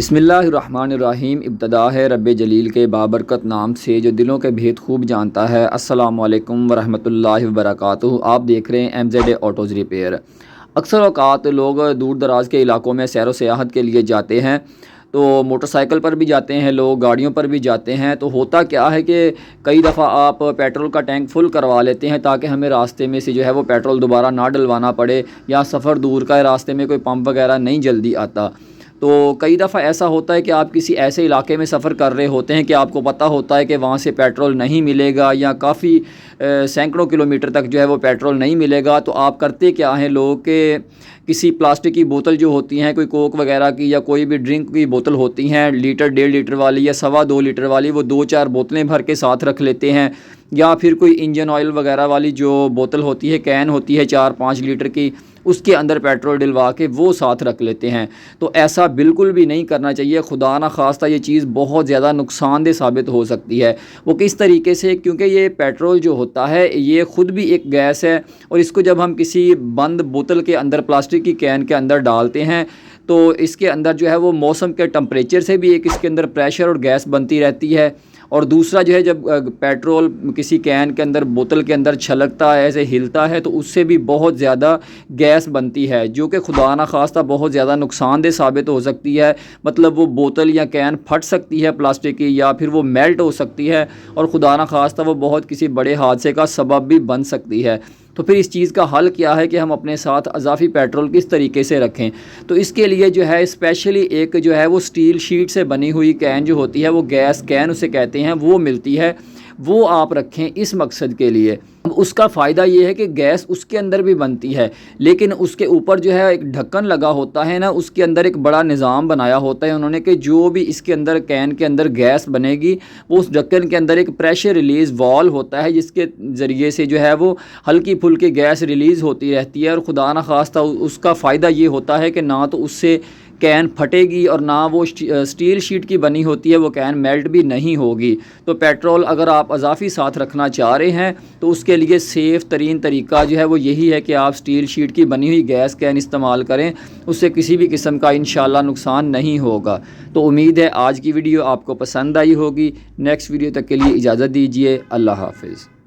बिस्मिल्लाहिर्रहमानिर्रहीम। इब्तदा है रब्बे जलील के बाबरकत नाम से जो दिलों के भेद खूब जानता है। अस्सलामु अलैकुम वरहमतुल्लाहि वबरकातुहू। आप देख रहे हैं MZA ऑटोज़ रिपेयर। अक्सर औक़ात लोग दूर दराज के इलाकों में सैर व सियाहत के लिए जाते हैं, तो मोटरसाइकिल पर भी जाते हैं लोग, गाड़ियों पर भी जाते हैं। तो होता क्या है कि कई दफ़ा आप पेट्रोल का टैंक फुल करवा लेते हैं ताकि हमें रास्ते में से जो है वो पेट्रोल दोबारा ना डलवाना पड़े, या सफ़र दूर का है, रास्ते में कोई पंप वगैरह नहीं जल्दी आता। तो कई दफ़ा ऐसा होता है कि आप किसी ऐसे इलाके में सफ़र कर रहे होते हैं कि आपको पता होता है कि वहाँ से पेट्रोल नहीं मिलेगा, या काफ़ी सैकड़ों किलोमीटर तक जो है वो पेट्रोल नहीं मिलेगा। तो आप करते क्या हैं लोग कि किसी प्लास्टिक की बोतल जो होती हैं, कोई कोक वगैरह की या कोई भी ड्रिंक की बोतल होती हैं, लीटर 1.5 लीटर वाली या 2.25 लीटर वाली, वो 2-4 बोतलें भर के साथ रख लेते हैं। या फिर कोई इंजन ऑयल वगैरह वाली जो बोतल होती है, कैन होती है 4-5 लीटर की, उसके अंदर पेट्रोल डलवा के वो साथ रख लेते हैं। तो ऐसा बिल्कुल भी नहीं करना चाहिए। खुदा ना खास्ता ये चीज़ बहुत ज़्यादा नुकसानदेह साबित हो सकती है। वो किस तरीके से, क्योंकि ये पेट्रोल जो होता है ये ख़ुद भी एक गैस है, और इसको जब हम किसी बंद बोतल के अंदर, प्लास्टिक की कैन के अंदर डालते हैं, तो इसके अंदर जो है वो मौसम के टेम्परेचर से भी एक इसके अंदर प्रेशर और गैस बनती रहती है। और दूसरा जो है, जब पेट्रोल किसी कैन के अंदर, बोतल के अंदर छलकता है, ऐसे हिलता है, तो उससे भी बहुत ज़्यादा गैस बनती है, जो कि खुदा ना खास्ता बहुत ज़्यादा नुकसानदेह साबित हो सकती है। मतलब वो बोतल या कैन फट सकती है प्लास्टिक की, या फिर वो मेल्ट हो सकती है, और खुदा ना खास्ता वो बहुत किसी बड़े हादसे का सबब भी बन सकती है। तो फिर इस चीज़ का हल क्या है कि हम अपने साथ अज़ाफ़ी पेट्रोल किस तरीके से रखें। तो इसके लिए जो है स्पेशली एक जो है वो स्टील शीट से बनी हुई कैन जो होती है, वो गैस कैन उसे कहते हैं, वो मिलती है, वो आप रखें इस मकसद के लिए। उसका फ़ायदा ये है कि गैस उसके अंदर भी बनती है, लेकिन उसके ऊपर जो है एक ढक्कन लगा होता है ना, उसके अंदर एक बड़ा निज़ाम बनाया होता है उन्होंने कि जो भी इसके अंदर कैन के अंदर गैस बनेगी, वो उस ढक्कन के अंदर एक प्रेशर रिलीज़ वाल्व होता है, जिसके ज़रिए से जो है वो हल्की फुल्की गैस रिलीज़ होती रहती है। और खुदा न खास्ता उसका फ़ायदा ये होता है कि ना तो उससे कैन फटेगी, और ना वो स्टील शीट की बनी होती है, वो कैन मेल्ट भी नहीं होगी। तो पेट्रोल अगर आप अज़ाफ़ी साथ रखना चाह रहे हैं, तो उसके लिए सेफ़ तरीन तरीका जो है वो यही है कि आप स्टील शीट की बनी हुई गैस कैन इस्तेमाल करें। उससे किसी भी किस्म का इंशाल्लाह नुकसान नहीं होगा। तो उम्मीद है आज की वीडियो आपको पसंद आई होगी। नेक्स्ट वीडियो तक के लिए इजाज़त दीजिए। अल्लाह हाफ़िज़।